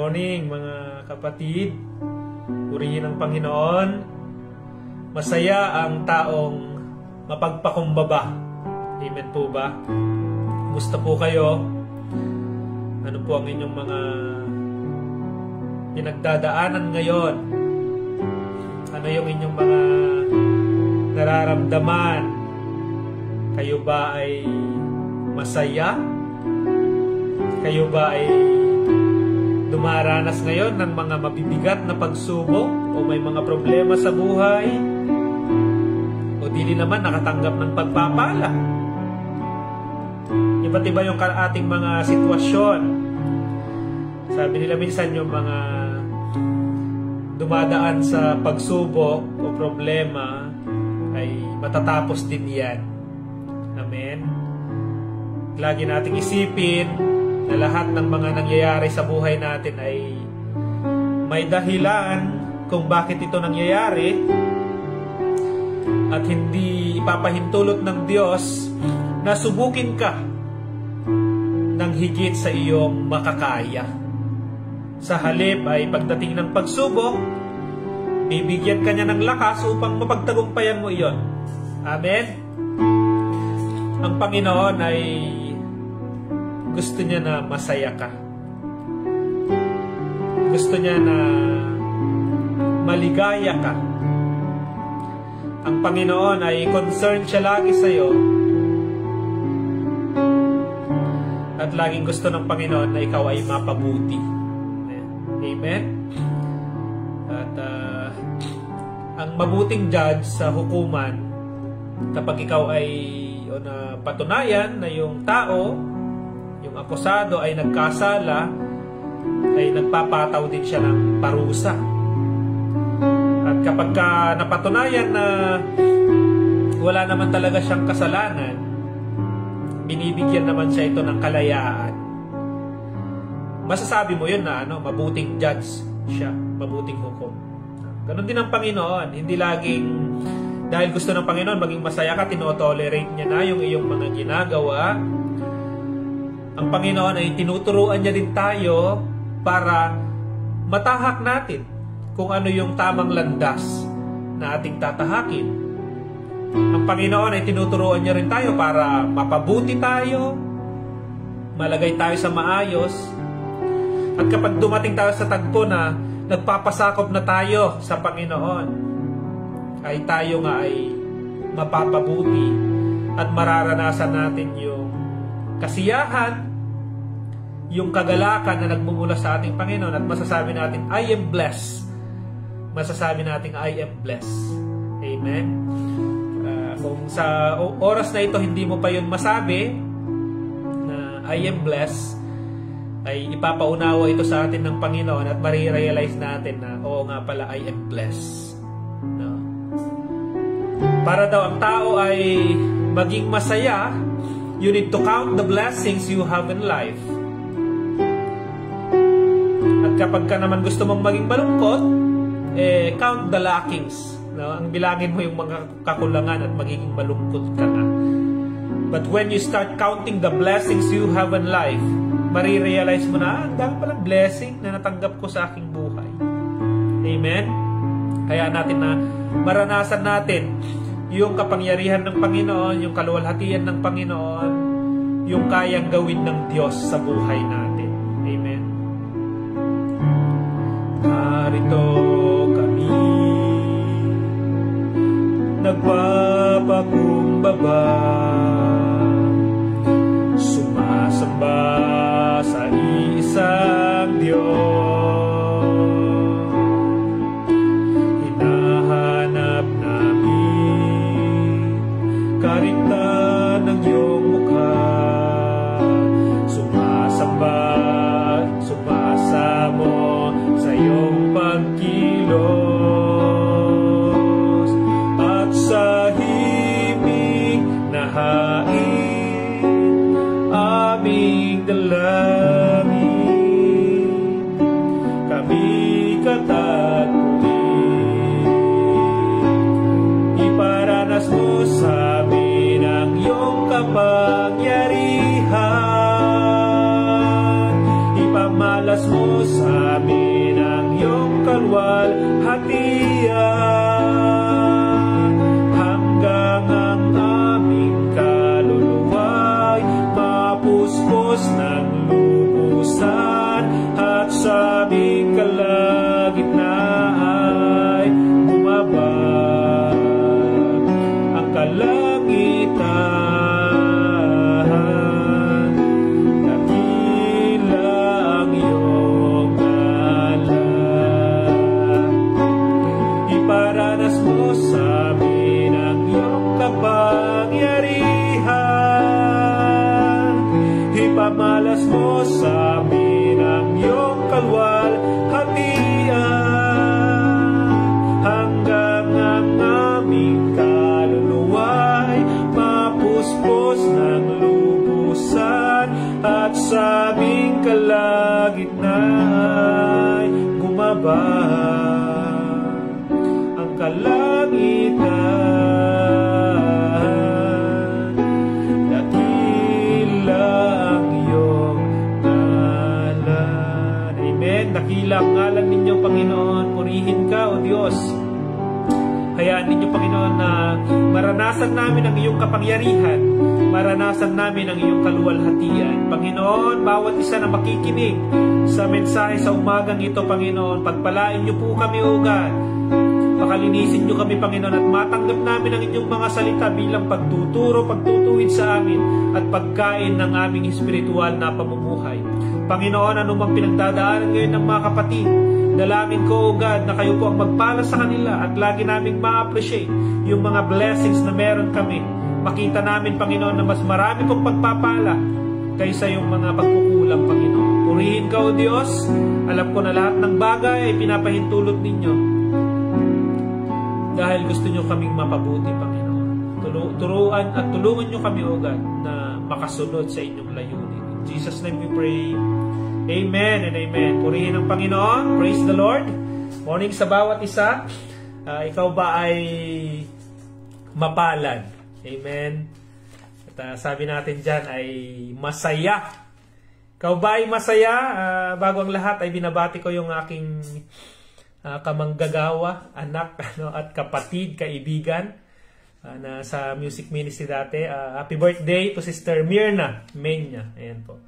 morning mga kapatid. Purihin ang Panginoon. Masaya ang taong mapagpakumbaba. Amen po ba? Kumusta po kayo? Ano po ang inyong mga pinagdadaanan ngayon? Ano yung inyong mga nararamdaman? Kayo ba ay masaya? Kayo ba ay dumaranas ngayon ng mga mabibigat na pagsubok o may mga problema sa buhay? O dili naman nakatanggap ng pagpapala? Iba't iba yung ating mga sitwasyon. Sabi nila minsan yung mga dumadaan sa pagsubok o problema ay matatapos din yan. Amen? Lagi nating isipin na lahat ng mga nangyayari sa buhay natin ay may dahilan kung bakit ito nangyayari at hindi ipapahintulot ng Diyos na subukin ka ng higit sa iyong makakaya. Sa halip ay pagdating ng pagsubok, bibigyan ka niya ng lakas upang mapagtagumpayan mo iyon. Amen? Ang Panginoon ay gusto niya na masaya ka. Gusto niya na maligaya ka. Ang Panginoon ay concerned siya lagi sa iyo. At laging gusto ng Panginoon na ikaw ay mapabuti. Amen? At ang mabuting judge sa hukuman, kapag ikaw ay patunayan na yung tao, yung akusado ay nagkasala, ay nagpapataw din siya ng parusa. At kapag napatunayan na wala naman talaga siyang kasalanan, binibigyan naman siya ito ng kalayaan. Masasabi mo yun na mabuting judge siya, mabuting hukom. Ganon din ang Panginoon. Hindi laging dahil gusto ng Panginoon maging masaya ka, tinotolerate niya na yung iyong mga ginagawa. Ang Panginoon ay tinuturuan niya din tayo para matahak natin kung ano yung tamang landas na ating tatahakin. Ang Panginoon ay tinuturuan niya rin tayo para mapabuti tayo, malagay tayo sa maayos. At kapag dumating tayo sa tagpo na nagpapasakop na tayo sa Panginoon, ay tayo nga ay mapapabuti at mararanasan natin yung kasiyahan, yung kagalakan na nagmumula sa ating Panginoon at masasabi natin, I am blessed. Masasabi natin, I am blessed. Amen? Kung sa oras na ito hindi mo pa yun masabi na I am blessed, ay ipapaunawa ito sa atin ng Panginoon at marirealize natin na oo nga pala, I am blessed. No? Para daw ang tao ay maging masaya, you need to count the blessings you have in life. At kapag ka naman gusto mong maging malungkot, count the lackings. No? Ang bilangin mo yung mga kakulangan at magiging malungkot ka na. But when you start counting the blessings you have in life, marirealize mo na, ang dami palang blessing na natanggap ko sa aking buhay. Amen? Kaya natin na maranasan natin yung kapangyarihan ng Panginoon, yung kaluwalhatian ng Panginoon, yung kayang gawin ng Diyos sa buhay natin. Amen? Narito kami, nagpapakumbaba, sumasamba sa isang Diyos. Hinahanap namin karigtan ng iyong mukha. Sumasamba, sumasamo sa iyong pagkilos at sa himig na hain aming dalangin. Kami katakutin, iparanas mo sa amin ang iyong kapangyarihan. Ipamalas mo sa kalwalhatian, hanggang ang aming kaluluwa'y mapuspos ng lubusan, at sa aming kalagitnaan ay bumaba ang kalangitan. Dakila ang iyong ngalan, iparanas mo sa amin ang iyong kapangyarihan, ipamalas mo sa amin ang iyong kalwalhatian, hanggang ang aming kaluluwa'y mapuspos ng lubusan, at sa aming kalagitnaan ay bumaba ang kalangitan. Dakila ang iyong ngalan. Amen. Dakila ang ngalan ninyo, Panginoon. Purihin ka, O Diyos. Hayaan ninyo, Panginoon, na maranasan namin ang iyong kapangyarihan, maranasan namin ang iyong kaluwalhatian. Panginoon, bawat isa na makikinig sa mensahe sa umagang ito, Panginoon, pagpalain niyo po kami, O God. Pakalinisin niyo kami, Panginoon, at matanggap namin ang inyong mga salita bilang pagtuturo, pagtutuwid sa amin, at pagkain ng aming espiritual na pamumuhay. Panginoon, anumang pinagdadaanan ngayon ng mga kapatid, dalangin ko, O God, na kayo po ang magpala sa kanila at lagi naming ma-appreciate yung mga blessings na meron kami. Makita namin, Panginoon, na mas marami pong pagpapala kaysa yung mga pagkukulang, Panginoon. Purihin ka, O Diyos. Alam ko na lahat ng bagay ay pinapahintulot ninyo dahil gusto nyo kaming mapabuti, Panginoon. Turuan at tulungan nyo kami, O God, na makasunod sa inyong layunin. In Jesus' name we pray. Amen and amen. Purihin ang Panginoon. Praise the Lord. Morning sa bawat isa. Ikaw ba ay mapalad? Amen. At sabi natin dyan ay masaya. Ikaw ba ay masaya? Bago ang lahat ay binabati ko yung aking kamanggagawa, anak at kapatid, kaibigan na sa music ministry dati. Happy birthday to Sister Mirna Menya. Ayan po.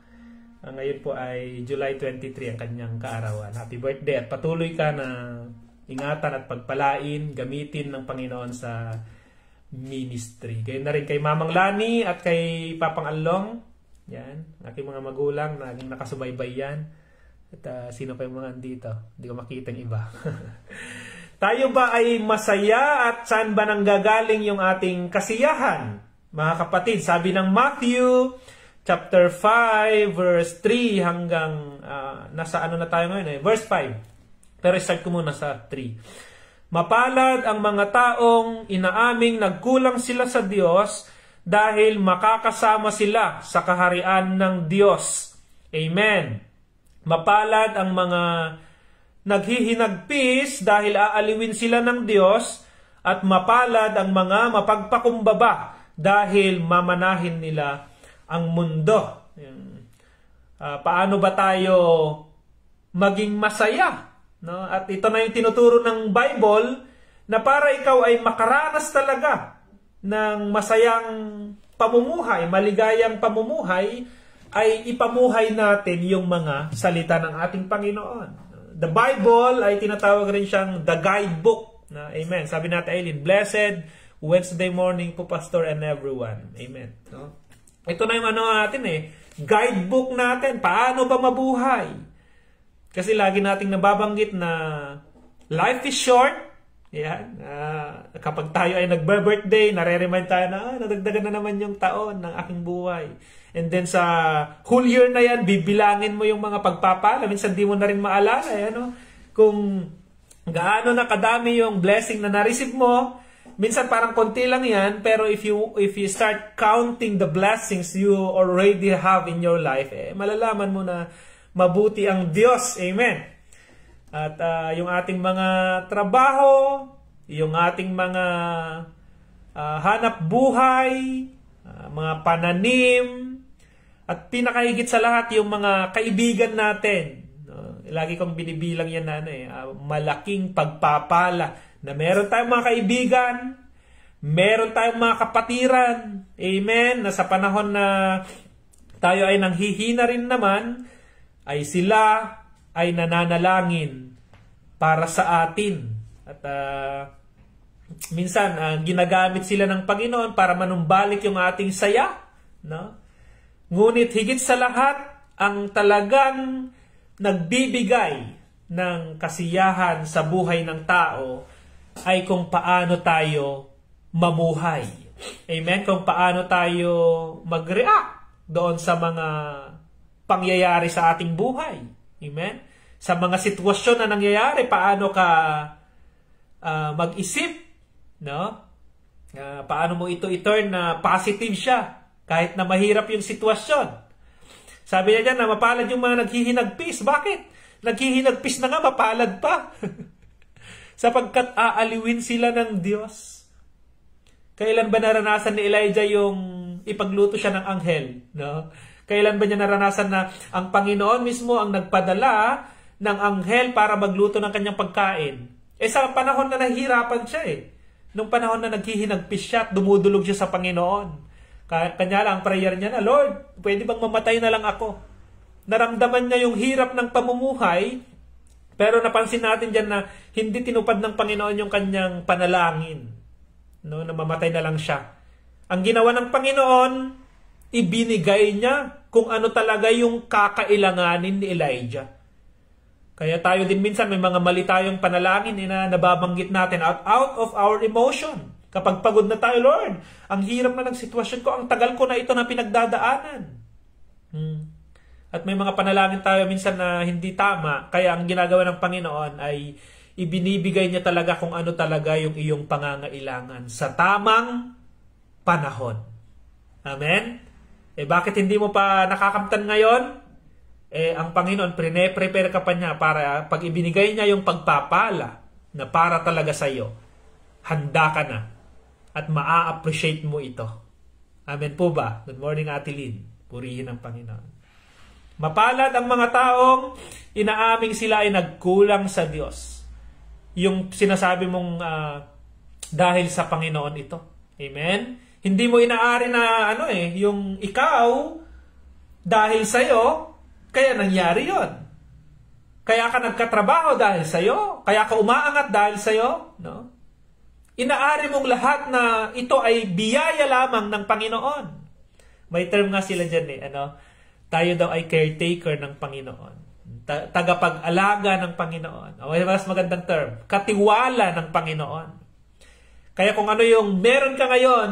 Ngayon po ay July 23 ang kanyang kaarawan. Happy birthday at patuloy ka na ingatan at pagpalain, gamitin ng Panginoon sa ministry. Gayun na rin kay Mamang Lani at kay Papang Along. Yan, aking mga magulang na naging nakasubaybay yan. At sino pa yung mga andito? Hindi ko makita yung iba. Tayo ba ay masaya at saan ba nanggagaling yung ating kasiyahan? Mga kapatid, sabi ng Matthew chapter 5, verse 3 hanggang, nasa ano na tayo ngayon verse 5. Pero start ko muna sa 3. Mapalad ang mga taong inaaming nagkulang sila sa Diyos dahil makakasama sila sa kaharian ng Diyos. Amen. Mapalad ang mga naghihinagpis dahil aaliwin sila ng Diyos, at mapalad ang mga mapagpakumbaba dahil mamanahin nila ang mundo. Paano ba tayo maging masaya? No? At ito na yung tinuturo ng Bible na para ikaw ay makaranas talaga ng masayang pamumuhay, maligayang pamumuhay, ay ipamuhay natin yung mga salita ng ating Panginoon. The Bible ay tinatawag rin siyang the guidebook. Amen. Sabi natin, Aileen, blessed Wednesday morning po, Pastor and everyone. Amen. No? Ito na yung ano natin guidebook natin. Paano ba mabuhay? Kasi lagi nating nababanggit na life is short. Yan. Kapag tayo ay nagbe-birthday, nare-remind tayo na nadagdagan na naman yung taon ng aking buhay. And then sa whole year na yan, bibilangin mo yung mga pagpapala. Minsan di mo na rin maalala kung gaano na kadami yung blessing na na-receive mo. Minsan parang konti lang yan, pero if you start counting the blessings you already have in your life, malalaman mo na mabuti ang Diyos. Amen. At yung ating mga trabaho, yung ating mga hanap buhay, mga pananim, at pinakahigit sa lahat yung mga kaibigan natin. Lagi kong binibilang yan na malaking pagpapala na meron tayong mga kaibigan, meron tayong mga kapatiran. Amen? Na sa panahon na tayo ay nanghihina rin naman, ay sila ay nananalangin para sa atin. At minsan, ginagamit sila ng Panginoon para manumbalik yung ating saya. No? Ngunit higit sa lahat, ang talagang nagbibigay ng kasiyahan sa buhay ng tao ay kung paano tayo mamuhay. Amen? Kung paano tayo mag-react doon sa mga pangyayari sa ating buhay. Amen? Sa mga sitwasyon na nangyayari, paano ka mag-isip, no? Paano mo ito i-turn na positive siya kahit na mahirap yung sitwasyon. Sabi niya dyan na mapalad yung mga naghihinagpis. Bakit? Naghihinagpis na nga, mapalad pa. Sapagkat aaliwin sila ng Diyos. Kailan ba naranasan ni Elijah yung ipagluto siya ng anghel? No? Kailan ba niya naranasan na ang Panginoon mismo ang nagpadala ng anghel para magluto ng kanyang pagkain? Sa panahon na nahihirapan siya Nung panahon na naghihinagpis siya at dumudulog siya sa Panginoon. Kanya lang, prayer niya na, Lord, pwede bang mamatay na lang ako? Naramdaman niya yung hirap ng pamumuhay, pero napansin natin dyan na hindi tinupad ng Panginoon yung kanyang panalangin. No, na mamatay na lang siya. Ang ginawa ng Panginoon, ibinigay niya kung ano talaga yung kakailanganin ni Elijah. Kaya tayo din minsan may mga mali tayong panalangin na nababanggit natin out of our emotion. Kapag pagod na tayo, Lord, ang hirap na ng sitwasyon ko, ang tagal ko na ito na pinagdadaanan. At may mga panalangin tayo minsan na hindi tama, kaya ang ginagawa ng Panginoon ay ibinibigay niya talaga kung ano talaga yung iyong pangangailangan sa tamang panahon. Amen? Bakit hindi mo pa nakakamtan ngayon? Ang Panginoon, prepare ka pa niya para pag ibinigay niya yung pagpapala na para talaga sa iyo, handa ka na. At maa-appreciate mo ito. Amen po ba? Good morning, Ate Lynn. Purihin ang Panginoon. Mapalad ang mga taong inaaming sila ay nagkulang sa Diyos. Yung sinasabi mong dahil sa Panginoon ito. Amen? Hindi mo inaari na yung ikaw, dahil sa'yo, kaya nangyari yon. Kaya ka nagkatrabaho dahil sa'yo. Kaya ka umaangat dahil sa'yo. No? Inaari mong lahat na ito ay biyaya lamang ng Panginoon. May term nga sila dyan tayo daw ay caretaker ng Panginoon. Tagapag-alaga ng Panginoon. Mas magandang term. Katiwala ng Panginoon. Kaya kung ano yung meron ka ngayon,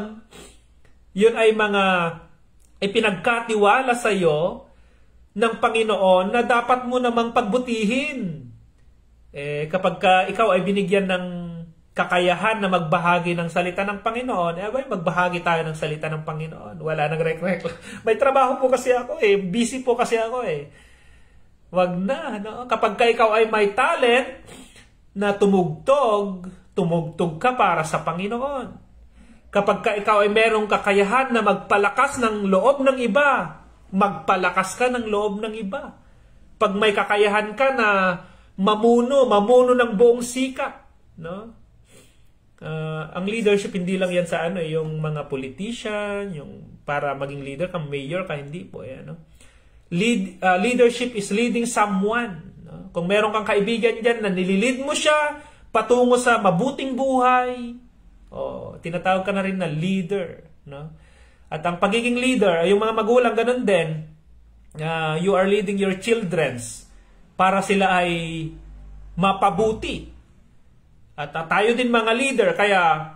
yun ay mga pinagkatiwala sa iyo ng Panginoon na dapat mo namang pagbutihin. Kapag ikaw ay binigyan ng kakayahan na magbahagi ng salita ng Panginoon, magbahagi tayo ng salita ng Panginoon. Wala nang reklamo. May trabaho po kasi ako busy po kasi ako Wag na, no? Kapag ikaw ay may talent na tumugtog ka para sa Panginoon. Kapag ikaw ay merong kakayahan na magpalakas ng loob ng iba, magpalakas ka ng loob ng iba. Pag may kakayahan ka na mamuno ng buong sikap, no? Ang leadership hindi lang yan sa yung mga politician, yung para maging leader ka, mayor ka, hindi po leadership is leading someone, no? Kung meron kang kaibigan diyan na nililid mo siya patungo sa mabuting buhay, tinatawag ka na rin na leader, no? At ang pagiging leader, yung mga magulang ganun din, you are leading your childrens para sila ay mapabuti. At tayo din mga leader, kaya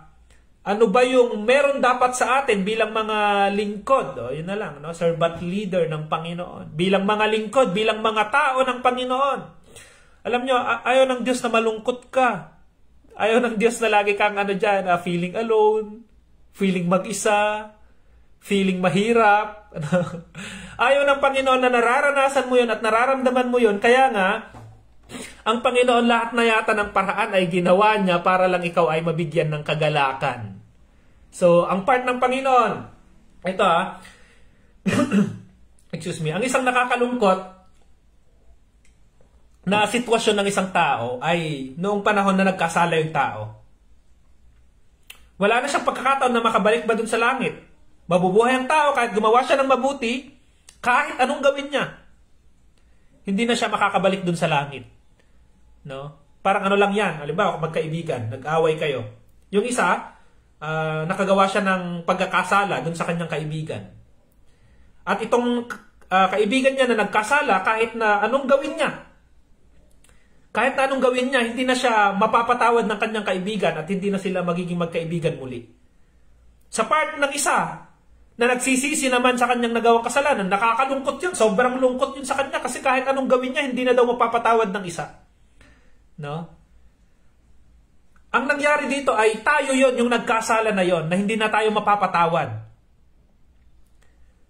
ano ba yung meron dapat sa atin bilang mga lingkod? Yun na lang, no? Servant leader ng Panginoon. Bilang mga lingkod, bilang mga tao ng Panginoon. Alam nyo, ayaw ng Diyos na malungkot ka. Ayaw ng Diyos na lagi kang feeling alone, feeling mag-isa, feeling mahirap. Ayaw ng Panginoon na nararanasan mo yun at nararamdaman mo yun. Kaya nga, ang Panginoon lahat na yata ng paraan ay ginawa niya para lang ikaw ay mabigyan ng kagalakan. So, ang part ng Panginoon, ito excuse me, ang isang nakakalungkot, na sitwasyon ng isang tao ay noong panahon na nagkasala yung tao. Wala na siyang pagkakataon na makabalik ba dun sa langit. Mabubuhay ang tao kahit gumawa siya ng mabuti, kahit anong gawin niya. Hindi na siya makakabalik dun sa langit. No? Parang ano lang yan. Halimbawa, kung magkaibigan, nag-away kayo. Yung isa, nakagawa siya ng pagkakasala dun sa kanyang kaibigan. At itong kaibigan niya na nagkasala, kahit na anong gawin niya, hindi na siya mapapatawad ng kanyang kaibigan at hindi na sila magiging magkaibigan muli. Sa part ng isa na nagsisisi naman sa kanyang nagawang kasalanan, nakakalungkot yun. Sobrang lungkot yun sa kanya kasi kahit anong gawin niya, hindi na daw mapapatawad ng isa. No? Ang nangyari dito ay tayo yon, yung nagkasala na yon, na hindi na tayo mapapatawad.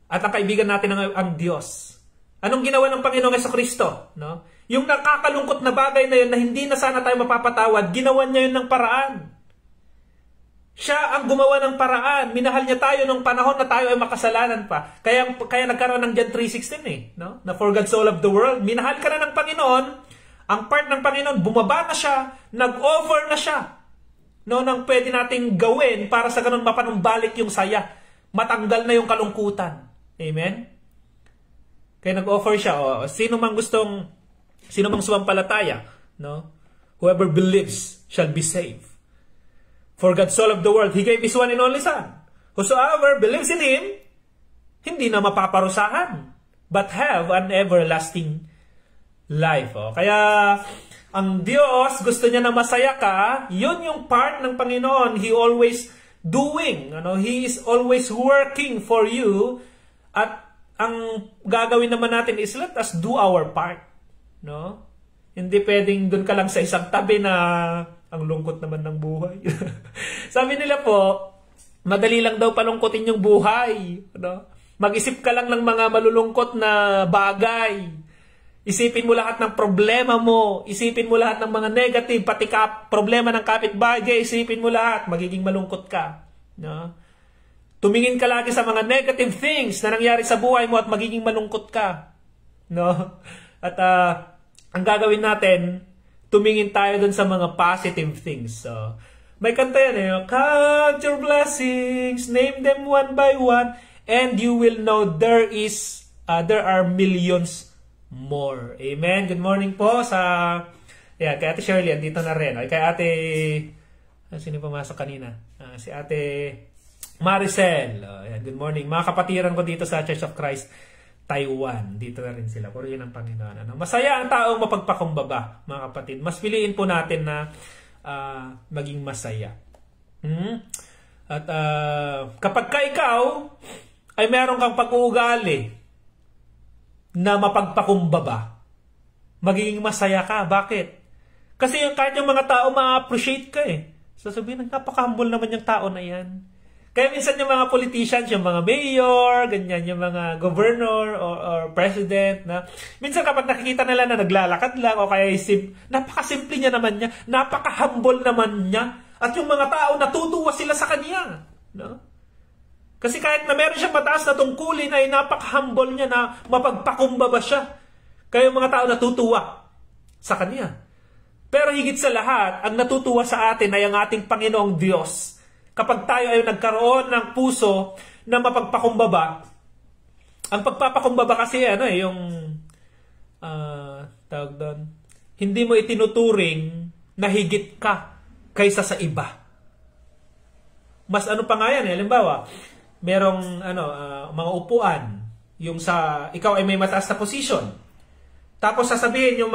At ang kaibigan natin ang Diyos. Anong ginawa ng Panginoong Jesucristo? No? Yung nakakalungkot na bagay na yun na hindi na sana tayo mapapatawad, ginawa niya yun ng paraan. Siya ang gumawa ng paraan. Minahal niya tayo nung panahon na tayo ay makasalanan pa. Kaya nagkaroon ng John 3:16 no? Na for God so loved the world. Minahal ka na ng Panginoon. Ang part ng Panginoon, bumaba na siya, nag-offer na siya. No, nang pwede nating gawin para sa ganun mapanumbalik yung saya. Matanggal na yung kalungkutan. Amen? Kaya nag-offer siya. Sino mang sumampalataya, no? Whoever believes shall be saved. For God so loved the world, He gave His one and only Son. Whosoever believes in Him, hindi na mapaparusahan, but have an everlasting life. Kaya, ang Diyos, gusto niya na masaya ka, yun yung part ng Panginoon. He always doing. He is always working for you. At ang gagawin naman natin is let us do our part. No? Hindi pwedeng doon ka lang sa isang tabi na ang lungkot naman ng buhay. Sabi nila po, madali lang daw palungkotin yung buhay. No? Mag-isip ka lang ng mga malulungkot na bagay. Isipin mo lahat ng problema mo. Isipin mo lahat ng mga negative, pati problema ng kapitbahay. Isipin mo lahat, magiging malungkot ka. No? Tumingin ka lagi sa mga negative things na nangyari sa buhay mo at magiging malungkot ka. No? At ang gagawin natin, tumingin tayo dun sa mga positive things. So, may kanta yan count your blessings, name them one by one, and you will know there are millions more. Amen. Good morning po kay Ate Shirley, andito na rin. Kay Ate, sino pumasok kanina? Si Ate Maricel. Good morning. Mga kapatiran ko dito sa Church of Christ Taiwan. Dito na rin sila. Purihin ang Panginoon. Masaya ang taong mapagpakumbaba, mga kapatid. Mas piliin po natin na maging masaya. At kapag ka ikaw ay meron kang pag-uugali na mapagpakumbaba, magiging masaya ka. Bakit? Kasi kahit yung mga tao ma-appreciate ka sasabihin, napaka-humble naman yung tao na yan. Kaya minsan yung mga politicians, yung mga mayor, ganyan, yung mga governor or president, na minsan kapag nakikita nila na naglalakad lang o kaya napakasimple niya naman niya, napaka-humble naman niya, at yung mga tao natutuwa sila sa kanya. No? Kasi kahit na meron siyang mataas na tungkulin ay napaka-humble niya na mapagpakumbaba siya. Kaya yung mga tao natutuwa sa kanya. Pero higit sa lahat, ang natutuwa sa atin ay ang ating Panginoong Diyos. Kapag tayo ay nagkaroon ng puso na mapagpakumbaba, ang pagpapakumbaba kasi yung tawag doon, hindi mo itinuturing na higit ka kaysa sa iba. Mas pa nga yan, halimbawa, merong mga upuan, yung ikaw ay may mataas na position. Tapos sasabihin yung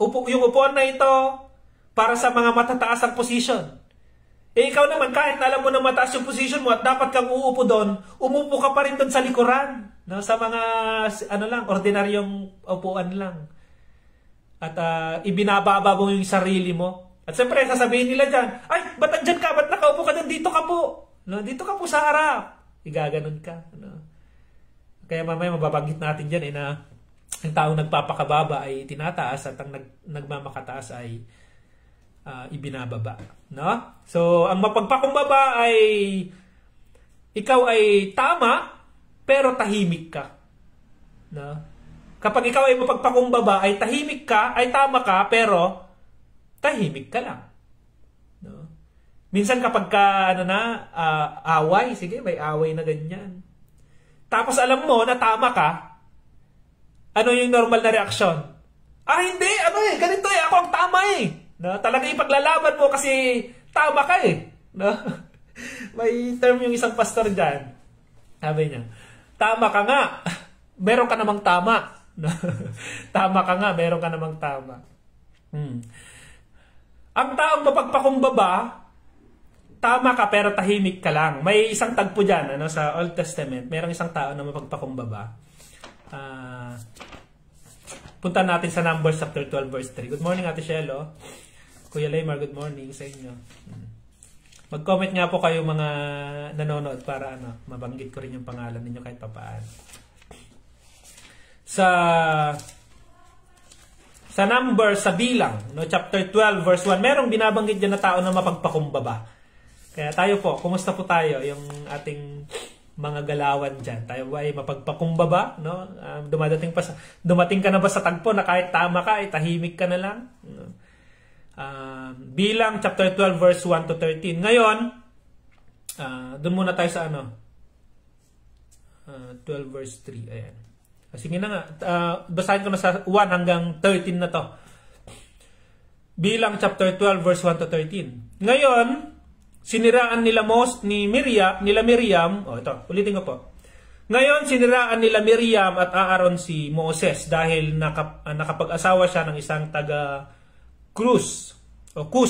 yung upuan na ito para sa mga matataas ang position. Ikaw naman, kahit na alam mo na mataas yung position mo at dapat kang uupo doon, umupo ka pa rin doon sa likuran. No? Sa mga, ordinaryong upuan lang. At ibinababa mo yung sarili mo. At siyempre, sasabihin nila dyan, ay, ba't andyan ka? Ba't nakaupo ka doon? Dito ka po. No? Dito ka po sa harap. Igaganon ka. No? Kaya mamaya mababanggit natin dyan na ang taong nagpapakababa ay tinataas at ang nagmamakataas ay ibinababa, no? So, ang mapagpakumbaba ay ikaw ay tama pero tahimik ka, no? Kapag ikaw ay mapagpakumbaba, ay tahimik ka, ay tama ka, pero tahimik ka lang. No? Minsan kapag ka, away, sige, may away na ganyan. Tapos alam mo na tama ka, ano yung normal na reaksyon? Hindi, ganito ako ang tama No? Talaga ipaglalaban mo kasi tama ka No? May term yung isang pastor dyan. Sabi niya, tama ka nga, meron ka namang tama. Tama ka nga, meron ka namang tama. Ang taong mapagpakumbaba, tama ka pero tahimik ka lang. May isang tagpo dyan sa Old Testament. Merong isang tao na mapagpakumbaba. Punta natin sa Numbers chapter 12 verse 3. Good morning, Ate Shelo. Kuya Laymar, good morning sa inyo. Mag-comment nga po kayo mga nanonood para mabanggit ko rin yung pangalan ninyo kahit papaano. Sa Numbers, sa bilang, chapter 12 verse 1, merong binabanggit dyan na tao na mapagpakumbaba. Kaya tayo po, kumusta po tayo yung ating mga galawan dyan? Tayo ba ay mapagpakumbaba? No? Dumating ka na ba sa tagpo na kahit tama ka, ay tahimik ka na lang? Bilang chapter 12 verse 1 to 13. Ngayon, doon muna tayo sa 12 verse 3. Ayan. Sige na nga, basahin ko na sa 1 hanggang 13 na to. Bilang chapter 12 verse 1 to 13. Ngayon, siniraan nila Miriam, ulitin ko po. Ngayon, siniraan nila Miriam at Aaron si Moses dahil nakapag-asawa siya ng isang taga-Kus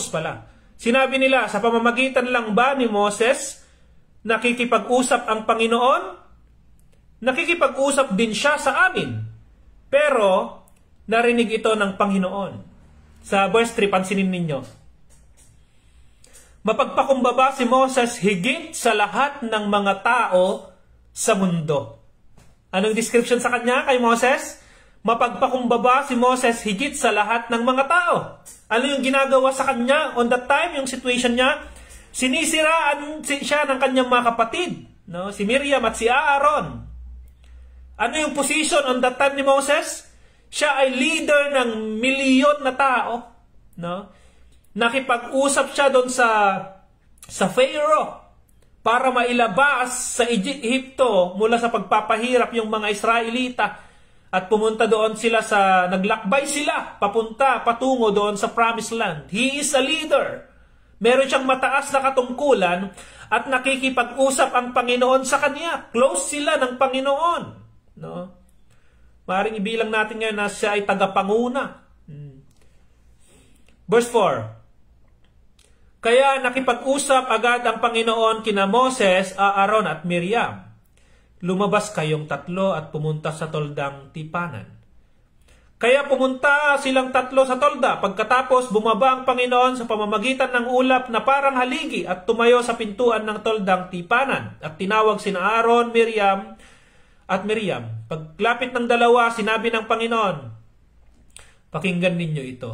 pala. Sinabi nila, sa pamamagitan lang ba ni Moses nakikipag-usap ang Panginoon? Nakikipag-usap din siya sa amin. Pero, narinig ito ng Panginoon. Sa verse 3, pansinin ninyo. Mapagpakumbaba si Moses higit sa lahat ng mga tao sa mundo. Anong description sa kanya kay Moses? Mapagpakumbaba si Moses higit sa lahat ng mga tao. Ano yung ginagawa sa kanya on that time, yung situation niya? Sinisiraan siya ng kanyang mga kapatid. Si Miriam at si Aaron. Ano yung position on that time ni Moses? Siya ay leader ng milyon na tao. Nakipag-usap siya doon sa Pharaoh para mailabas sa Egypto mula sa pagpapahirap yung mga Israelita. At pumunta doon sila naglakbay sila patungo doon sa Promised Land. He is a leader. Meron siyang mataas na katungkulan at nakikipag-usap ang Panginoon sa kanya. Close sila ng Panginoon. Maaaring ibilang natin ngayon na siya ay tagapanguna. Verse 4. Kaya nakipag-usap agad ang Panginoon kina Moses, Aaron at Miriam. Lumabas kayong tatlo at pumunta sa toldang tipanan. Kaya pumunta silang tatlo sa tolda. Pagkatapos bumaba ang Panginoon sa pamamagitan ng ulap na parang haligi at tumayo sa pintuan ng toldang tipanan. At tinawag sina Aaron, at Miriam. Paglapit ng dalawa, sinabi ng Panginoon, pakinggan ninyo ito.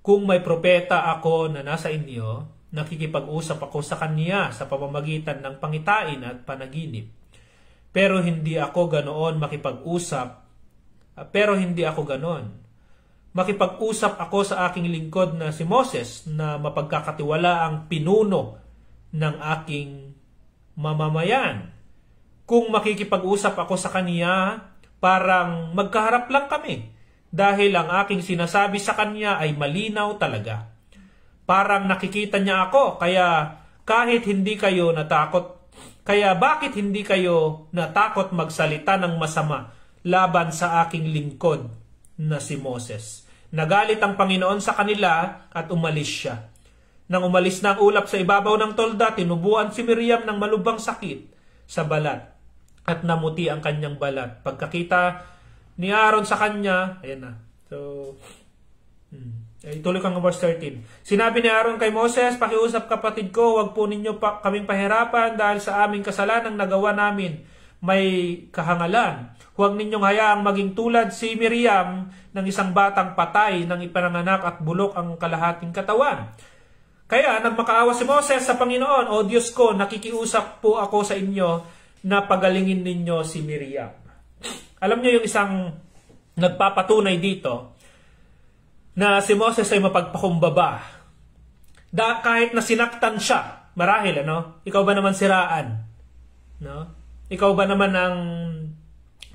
Kung may propeta ako na nasa inyo, nakikipag-usap ako sa kanya sa pamamagitan ng pangitain at panaginip. Pero hindi ako ganoon makipag-usap. Makipag-usap ako sa aking lingkod na si Moses na mapagkakatiwalaang pinuno ng aking mamamayan. Kung makikipag-usap ako sa kanya, parang magkaharap lang kami dahil ang aking sinasabi sa kanya ay malinaw talaga. Parang nakikita niya ako, kaya bakit hindi kayo natakot magsalita ng masama laban sa aking lingkod na si Moses? Nagalit ang Panginoon sa kanila at umalis siya. Nang umalis na ang ulap sa ibabaw ng tolda, tinubuan si Miriam ng malubhang sakit sa balat at namuti ang kanyang balat. Pagkakita ni Aaron sa kanya, ayan na. Ituloy kang verse 13. Sinabi ni Aaron kay Moses, pakiusap kapatid ko, wag po ninyo kaming pahirapan dahil sa aming kasalanang nagawa namin may kahangalan. Huwag ninyong hayaang maging tulad si Miriam ng isang batang patay nang ipananganak at bulok ang kalahating katawan. Kaya nagmakaawa si Moses sa Panginoon, O Diyos ko, nakikiusap po ako sa inyo na pagalingin ninyo si Miriam. Alam niyo yung isang nagpapatunay dito na si Moses ay mapagpakumbaba. Kahit na sinaktan siya, marahil, ikaw ba naman siraan? No? Ikaw ba naman ang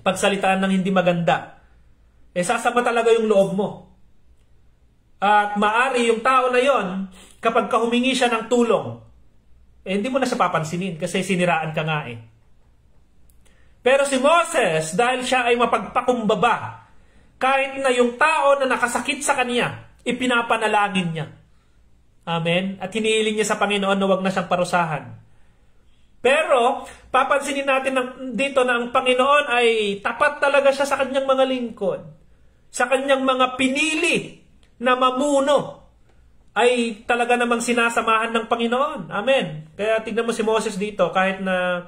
pagsalitaan ng hindi maganda? Sasama talaga yung loob mo. At maari yung tao na yon, kapag humingi siya ng tulong, hindi mo na siya papansinin kasi siniraan ka nga eh. Pero si Moses, dahil siya ay mapagpakumbaba, kahit na yung tao na nakasakit sa kanya, ipinapanalangin niya. Amen? At hinihiling niya sa Panginoon na wag na siyang parusahan. Pero, papansinin natin dito na ang Panginoon ay tapat talaga siya sa kanyang mga lingkod. Sa kanyang mga pinili na mamuno ay talaga namang sinasamahan ng Panginoon. Amen. Kaya tignan mo si Moses dito, kahit na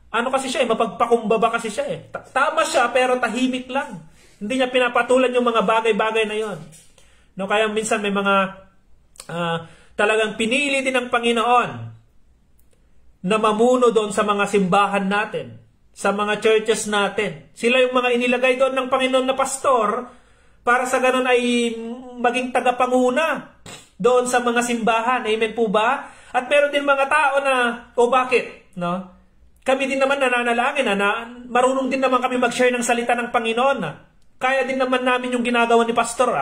kasi siya mapagpakumbaba kasi siya eh. Tama siya pero tahimik lang. Hindi niya pinapatulan yung mga bagay-bagay na yon. Kaya minsan may mga talagang pinili din ng Panginoon na mamuno doon sa mga simbahan natin, sa mga churches natin. Sila yung mga inilagay doon ng Panginoon na pastor para sa ganun ay maging tagapanguna doon sa mga simbahan. Amen po ba? At meron din mga tao na, bakit? Kami din naman nananalangin na marunong din naman kami mag-share ng salita ng Panginoon. Kaya din naman namin yung ginagawa ni pastor.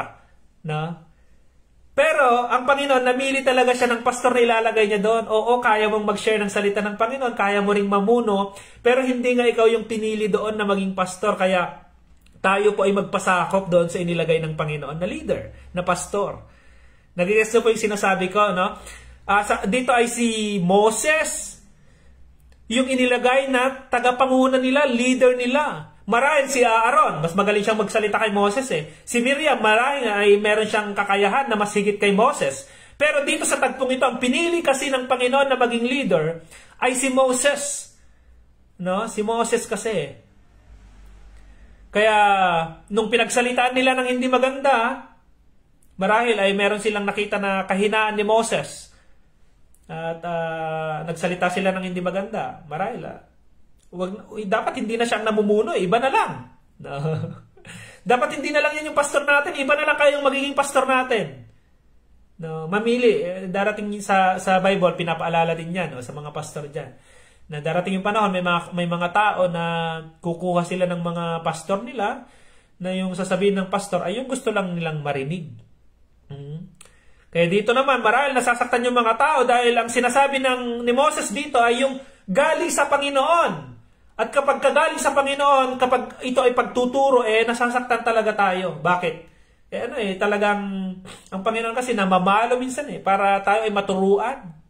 Pero ang Panginoon, namili talaga siya ng pastor na ilalagay niya doon. Oo, kaya mong mag-share ng salita ng Panginoon, kaya mo ring mamuno, pero hindi nga ikaw yung pinili doon na maging pastor. Kaya tayo po ay magpasakop doon sa inilagay ng Panginoon na leader, na pastor. Nagigets po yung sinasabi ko, dito ay si Moses, yung inilagay na tagapanguna nila, leader nila. Marahil si Aaron, mas magaling siyang magsalita kay Moses eh. Si Miriam, marahil ay meron siyang kakayahan na mas higit kay Moses. Pero dito sa tagpong ito, ang pinili kasi ng Panginoon na maging leader ay si Moses. Si Moses kasi. Kaya, nung pinagsalitaan nila ng hindi maganda, marahil ay meron silang nakita na kahinaan ni Moses. At nagsalita sila ng hindi maganda. Marahil, dapat hindi na siyang namumuno, iba na lang. Dapat hindi na lang yan yung pastor natin, iba na lang kayong magiging pastor natin. Mamili. Darating sa Bible, pinapaalala din yan sa mga pastor dyan. Na darating yung panahon, may mga tao na kukuha sila ng mga pastor nila, na yung sasabihin ng pastor ay yung gusto lang nilang marinig. Kaya dito naman, marahil nasasaktan yung mga tao dahil ang sinasabi ni Moses dito ay yung galing sa Panginoon. At kapag kagaling sa Panginoon, kapag ito ay pagtuturo, nasasaktan talaga tayo. Bakit? Talagang, ang Panginoon kasi namamalo minsan para tayo ay maturuan.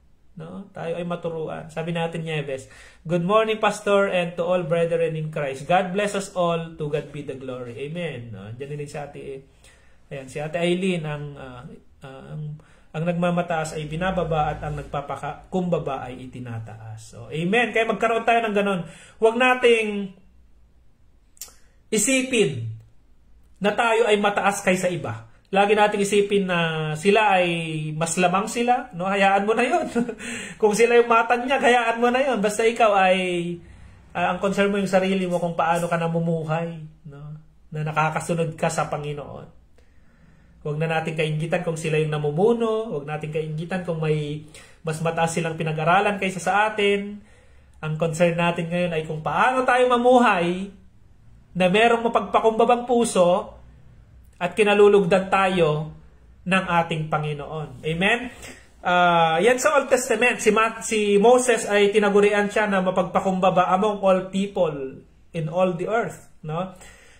Tayo ay maturuan. Sabi natin, Nieves, good morning, Pastor, and to all brethren in Christ. God bless us all. To God be the glory. Amen. Diyan din si Ate, si Ate Aileen, ang nagmamataas ay binababa at ang nagpapakumbaba ay itinataas. So, amen. Kaya magkaroon tayo ng ganun. Huwag nating isipin na tayo ay mataas kaysa iba. Lagi nating isipin na sila ay mas lamang sila. Hayaan mo na yon. Kung sila yung matanyag, hayaan mo na yon. Basta ikaw ay ang concern mo yung sarili mo kung paano ka namumuhay. Na nakakasunod ka sa Panginoon. Huwag na natin kainggitan kung sila yung namumuno. Huwag natin kainggitan kung may mas mataas silang pinag-aralan kaysa sa atin. Ang concern natin ngayon ay kung paano tayo mamuhay na merong mapagpakumbabang puso at kinalulugdan tayo ng ating Panginoon. Amen? Yan sa Old Testament. Si Moses ay tinagurian siya na mapagpakumbaba among all people in all the earth.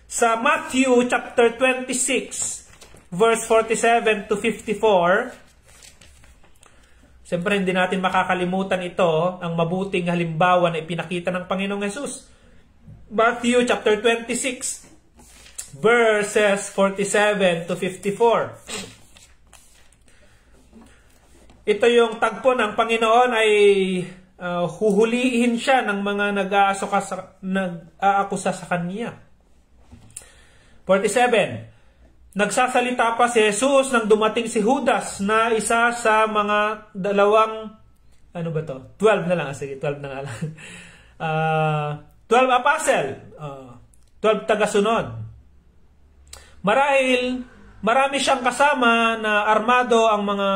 Sa Matthew chapter 26, verse 47 to 54, siyempre hindi natin makakalimutan ito, ang mabuting halimbawa na ipinakita ng Panginoong Hesus. Matthew chapter 26, verses 47 to 54. Ito yung tagpo ng Panginoon ay huhulihin siya ng mga nag-aakusa sa kanya. 47. Nagsasalita pa si Jesus nang dumating si Judas na isa sa mga 12 na lang. Sige, 12 na nga lang. 12 apostle. 12 tagasunod. Marahil, marami siyang kasama na armado ang mga,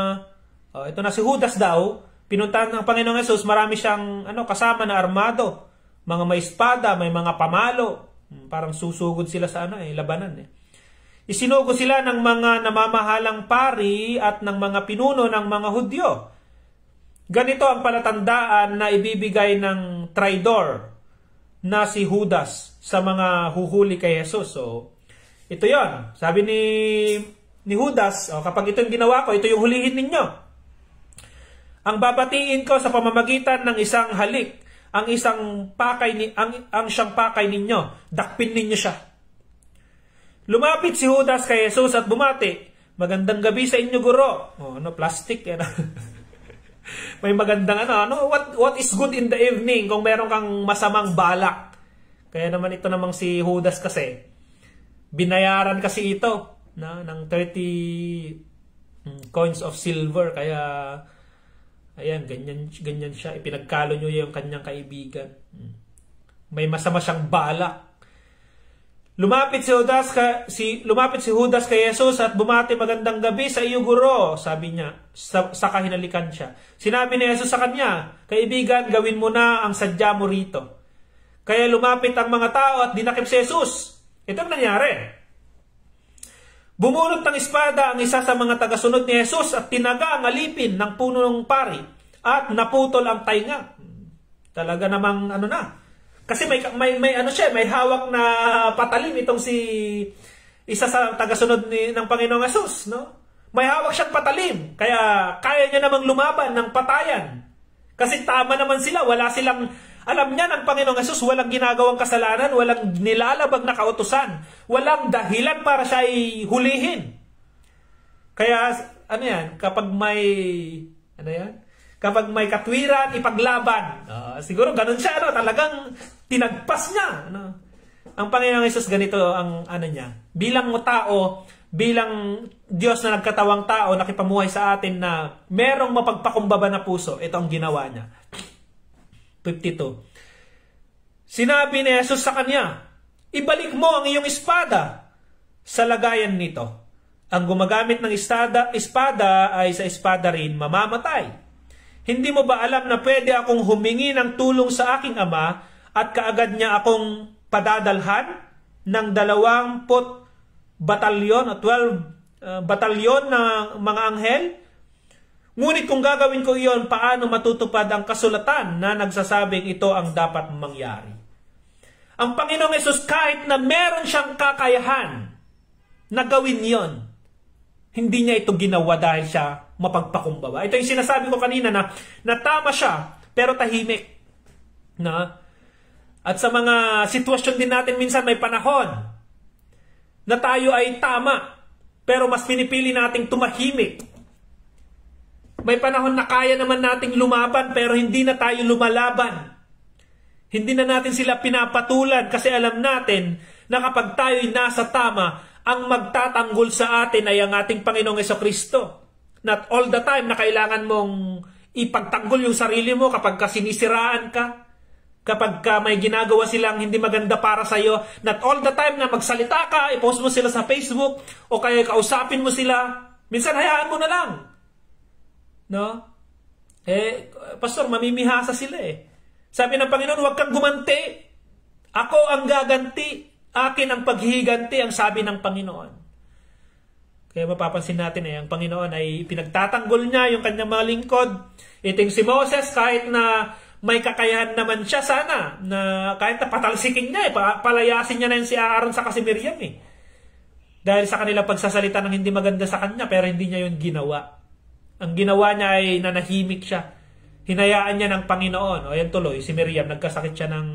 ito na si Judas daw, pinuntahan ng Panginoong Hesus, marami siyang kasama na armado. Mga may espada, may mga pamalo. Parang susugod sila sa labanan. Isinugo sila ng mga namamahalang pari at ng mga pinuno ng mga Hudyo. Ganito ang palatandaan na ibibigay ng traidor na si Judas sa mga huhuli kay Jesus. So, ito yon. Sabi ni Judas, kapag ito yung ginawa ko, ito yung hulihin ninyo. Ang babatiin ko sa pamamagitan ng isang halik, ang siyang pakay ninyo, dakpin ninyo siya. Lumapit si Judas kay Jesus at bumati, magandang gabi sa inyo, guro. Plastic yan. May magandang what is good in the evening kung meron kang masamang balak. Kaya naman ito namang si Judas kasi, binayaran kasi ito ng 30 coins of silver. Kaya, ayan, ganyan siya. Ipinagkalo nyo yung kanyang kaibigan. May masama siyang balak. Lumapit si Judas kay Jesus at bumati, magandang gabi sa iyo, guro. Sabi niya, sa kahinalikan siya. Sinabi ni Jesus sa kanya, kaibigan, gawin mo na ang sadya mo rito. Kaya lumapit ang mga tao at dinakip si Jesus. Ito ang nangyari. Bumunot ng espada ang isa sa mga tagasunod ni Jesus at tinaga ang alipin ng puno ng pari at naputol ang tainga. Talaga namang Kasi may hawak na patalim itong isa sa tagasunod ng Panginoong Hesus, no? May hawak siyang patalim, kaya kaya niya namang lumaban ng patayan. Kasi tama naman sila, alam niya ng Panginoong Hesus, walang ginagawang kasalanan, walang nilalabag na kautusan, walang dahilan para siya hulihin. Kaya, kapag may katwiran, ipaglaban. Siguro ganun siya, talagang tinagpas niya. Ang Panginoong Hesus, ganito ang niya. Bilang tao, bilang Diyos na nagkatawang tao, nakipamuhay sa atin na merong mapagpakumbaba na puso. Ito ang ginawa niya. 52. Sinabi ni Jesus sa kanya, ibalik mo ang iyong espada sa lagayan nito. Ang gumagamit ng espada ay sa espada rin mamamatay. Hindi mo ba alam na pwede akong humingi ng tulong sa aking ama at kaagad niya akong padadalhan ng 20 batalyon o 12 batalyon ng mga anghel? Ngunit kung gagawin ko iyon, paano matutupad ang kasulatan na nagsasabing ito ang dapat mangyari? Ang Panginoong Hesus, kahit na meron siyang kakayahan na gawin yon, hindi niya ito ginawa dahil siya mapagpakumbaba. Ito yung sinasabi ko kanina na tama siya, pero tahimik. At sa mga sitwasyon din natin minsan may panahon na tayo ay tama, pero mas pinipili nating tumahimik. May panahon na kaya naman nating lumaban, pero hindi na tayo lumalaban. Hindi na natin sila pinapatulan kasi alam natin na kapag tayo'y nasa tama, ang magtatanggol sa atin ay ang ating Panginoong Jesucristo. Not all the time na kailangan mong ipagtanggol yung sarili mo kapag sinisiraan ka, kapag may ginagawa silang hindi maganda para sa'yo. Not all the time na magsalita ka, i-post mo sila sa Facebook, o kaya kausapin mo sila. Minsan hayaan mo na lang. No? Pastor, mamimihasa sila Sabi ng Panginoon, huwag kang gumanti. Ako ang gaganti. Akin ang paghihiganti, ang sabi ng Panginoon. Kaya mapapansin natin ang Panginoon ay pinagtatanggol niya yung kanyang mga lingkod. Iting si Moses, kahit na may kakayahan naman siya sana, na kahit na patalsikin niya palayasin niya na yun si Aaron sa si Miriam Dahil sa kanila pagsasalita ng hindi maganda sa kanya, pero hindi niya yun ginawa. Ang ginawa niya ay nanahimik siya. Hinayaan niya ng Panginoon. O yan tuloy, si Miriam, nagkasakit siya ng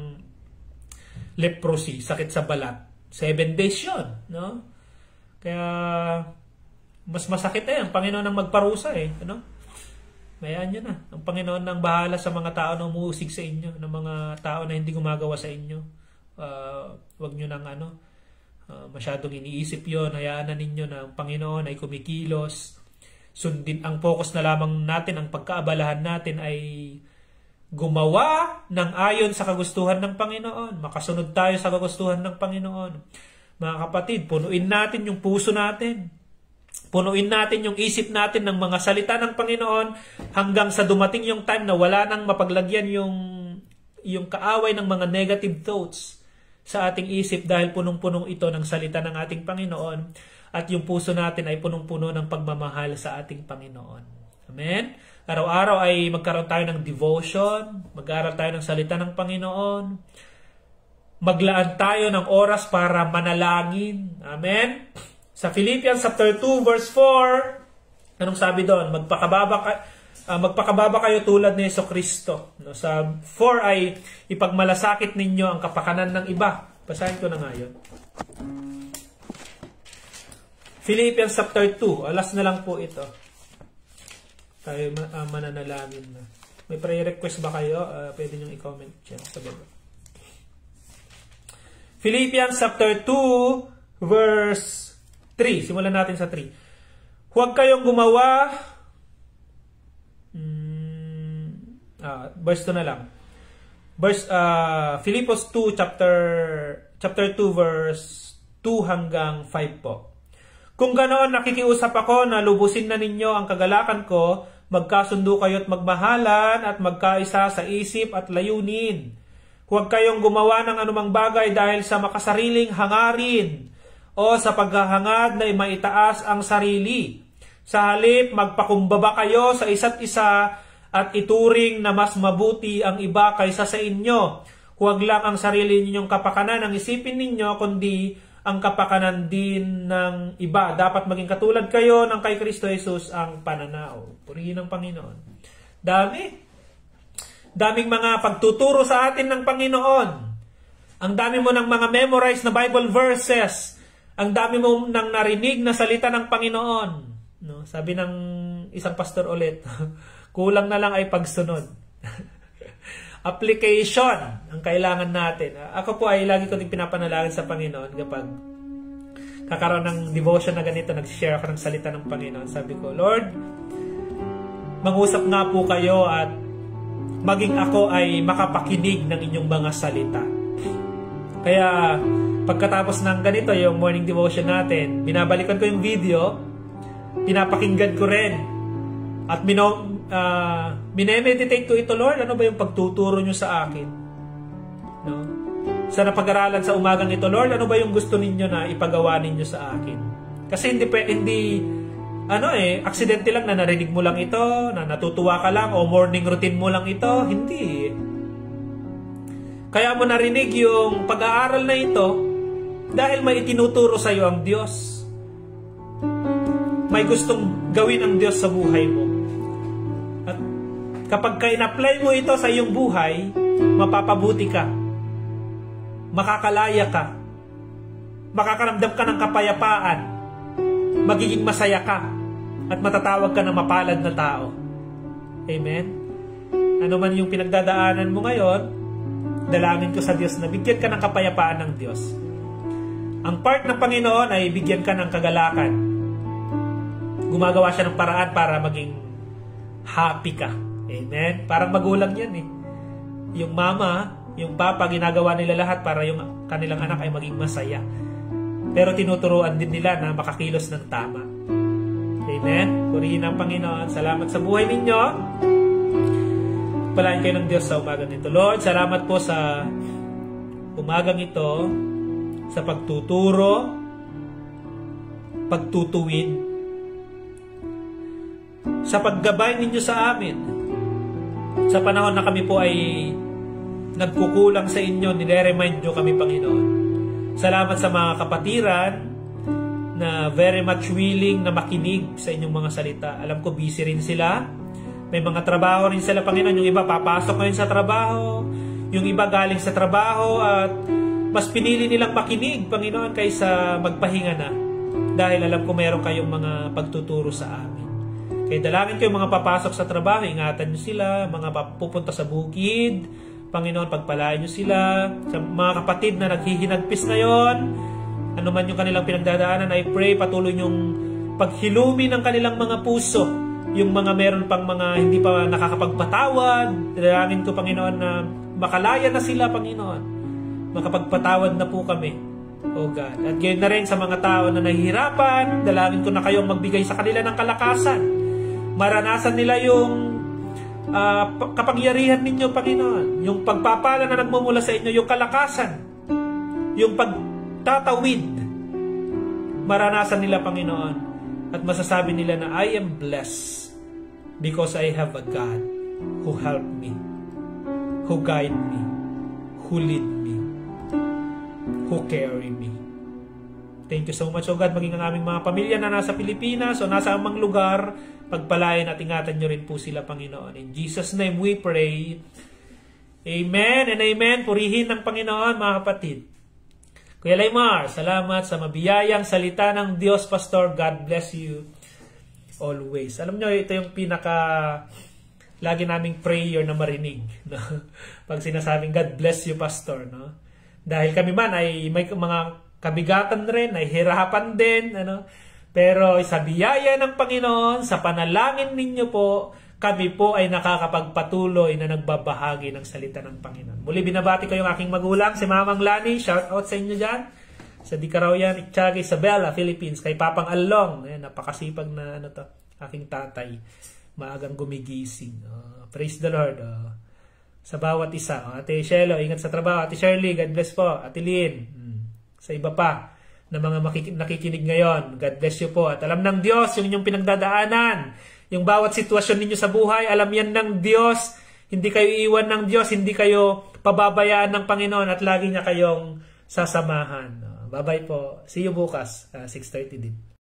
leprosy, sakit sa balat. 7 days yun. No? Kaya, mas masakit ang Panginoon ang magparusa Mayaan nyo na. Ang Panginoon ang bahala sa mga tao na umuusig sa inyo, ng mga tao na hindi gumagawa sa inyo. Huwag nyo nang masyadong iniisip yon. Hayaan na ninyo na ang Panginoon ay kumikilos. Sundin ang focus na lamang natin, ang pagkaabalahan natin ay gumawa ng ayon sa kagustuhan ng Panginoon. Makasunod tayo sa kagustuhan ng Panginoon. Mga kapatid, punuin natin yung puso natin. Punuin natin yung isip natin ng mga salita ng Panginoon hanggang sa dumating yung time na wala nang mapaglagyan yung kaaway ng mga negative thoughts sa ating isip dahil punong-punong ito ng salita ng ating Panginoon at yung puso natin ay punong-puno ng pagmamahal sa ating Panginoon. Amen? Araw-araw ay magkaroon tayo ng devotion, mag-aaral tayo ng salita ng Panginoon, maglaan tayo ng oras para manalangin. Amen? Sa Philippians chapter 2 verse 4, anong sabi doon? Magpakababa kayo tulad ni Jesucristo. No, sa 4 ay ipagmalasakit ninyo ang kapakanan ng iba. Basahin ko na nga yun. Philippians chapter 2. Alas na lang po ito. Tayo mananalangin na. May prayer request ba kayo? Pwede nyo i-comment dyan sa baba. Philippians chapter 2 verse 3. Simulan natin sa 3. Huwag kayong gumawa. Verse 2 na lang. Philippians 2 chapter 2 verse 2 hanggang 5 po. Kung ganoon nakikiusap ako na lubusin na ninyo ang kagalakan ko, magkasundo kayo at magmahalan at magkaisa sa isip at layunin. Huwag kayong gumawa ng anumang bagay dahil sa makasariling hangarin o sa paghahangad na maitaas ang sarili. Sa halip, magpakumbaba kayo sa isa't isa at ituring na mas mabuti ang iba kaysa sa inyo. Huwag lang ang sarili ninyong kapakanan ang isipin ninyo, kundi ang kapakanan din ng iba. Dapat maging katulad kayo ng kay Kristo Jesus ang pananaw. Purihin ng Panginoon. Daming mga pagtuturo sa atin ng Panginoon. Ang dami mo ng mga memorized na Bible verses. Ang dami mo nang narinig na salita ng Panginoon. No? Sabi ng isang pastor ulit, kulang na lang ay pagsunod. Application ang kailangan natin. Ako po ay lagi ko din pinapanalangin sa Panginoon kapag kakaroon ng devotion na ganito, nag-share ako ng salita ng Panginoon. Sabi ko, Lord, mangusap nga po kayo at maging ako ay makapakinig ng inyong mga salita. Kaya pagkatapos ng ganito, yung morning devotion natin, binabalikan ko yung video, pinapakinggan ko rin. At minemeditate ko ito, Lord, ano ba yung pagtuturo nyo sa akin? No? Sa napag-aralan sa umagang ito, Lord, ano ba yung gusto ninyo na ipagawa ninyo sa akin? Kasi hindi aksidente lang na narinig mo lang ito, na natutuwa ka lang, o morning routine mo lang ito. Hindi. Kaya mo narinig yung pag-aaral na ito dahil may itinuturo sa iyo ang Diyos. May gustong gawin ang Diyos sa buhay mo. At kapag in-apply mo ito sa iyong buhay, mapapabuti ka. Makakalaya ka. Makakaramdam ka ng kapayapaan. Magiging masaya ka. At matatawag ka na mapalad na tao. Amen? Ano man yung pinagdadaanan mo ngayon, dalangin ko sa Diyos na bigyan ka ng kapayapaan ng Diyos. Ang part ng Panginoon ay bigyan ka ng kagalakan. Gumagawa siya ng paraan para maging happy ka. Amen? Parang magulang yan eh. Yung mama, yung papa, ginagawa nila lahat para yung kanilang anak ay maging masaya. Pero tinuturuan din nila na makakilos ng tama. Amen? Purihin ang Panginoon. Salamat sa buhay ninyo. Palain kayo ng Diyos sa umagang ito. Lord, salamat po sa umagang ito, sa pagtuturo, pagtutuwid, sa paggabay ninyo sa amin. Sa panahon na kami po ay nagkukulang sa inyo, nire-remind nyo kami, Panginoon. Salamat sa mga kapatiran na very much willing na makinig sa inyong mga salita. Alam ko busy rin sila. May mga trabaho rin sila, Panginoon. Yung iba papasok ngayon sa trabaho. Yung iba galing sa trabaho at mas pinili nilang makinig, Panginoon, kaysa magpahinga na. Dahil alam ko meron kayong mga pagtuturo sa amin. Kaya dalangin ko yung mga papasok sa trabaho, ingatan nyo sila, mga pupunta sa bukid, Panginoon, pagpalain nyo sila, sa mga kapatid na naghihinagpis ngayon, ano man yung kanilang pinagdadaanan, I pray patuloy yung paghilumi ng kanilang mga puso, yung mga meron pang mga hindi pa nakakapagpatawad, dalangin ko, Panginoon, na makalaya na sila, Panginoon, makapagpatawad na po kami, O God. At gayon na rin sa mga tao na nahihirapan, dalangin ko na kayong magbigay sa kanila ng kalakasan. Maranasan nila yung kapangyarihan ninyo, Panginoon. Yung pagpapala na nagmumula sa inyo, yung kalakasan, yung pagtatawid. Maranasan nila, Panginoon. At masasabi nila na I am blessed because I have a God who helped me, who guide me, who lead me, who carry me. Thank you so much, O God, maging ang aming mga pamilya na nasa Pilipinas o nasa amang lugar, pagpalain at ingatan nyo rin po sila, Panginoon. In Jesus' name we pray. Amen and amen. Purihin ng Panginoon, mga kapatid. Kuya Laymar, salamat sa mabiyayang salita ng Diyos, Pastor. God bless you always. Alam nyo, ito yung lagi naming prayer na marinig. No? Pag sinasabing, God bless you, Pastor. No? Dahil kami man ay may mga kabigatan rin, ay hirapan din. Ano? Pero sa biyaya ng Panginoon, sa panalangin ninyo po, kami po ay nakakapagpatuloy na nagbabahagi ng salita ng Panginoon. Muli binabati ko yung aking magulang, si Mamang Lani. Shout out sa inyo dyan. Sa Dicaraoyan, Itchag, Isabela, Philippines. Kay Papang Along. Napakasipag na aking tatay. Maagang gumigising. Praise the Lord. Sa bawat isa. Ate Shelo, ingat sa trabaho. Ate Shirley, God bless po. Ate Lynn. Sa iba pa na mga nakikinig ngayon. God bless you po. At alam ng Diyos yung inyong pinagdadaanan. Yung bawat sitwasyon ninyo sa buhay, alam yan ng Diyos. Hindi kayo iiwan ng Diyos. Hindi kayo pababayaan ng Panginoon at lagi niya kayong sasamahan. Bye-bye po. See you bukas, 6:30 din.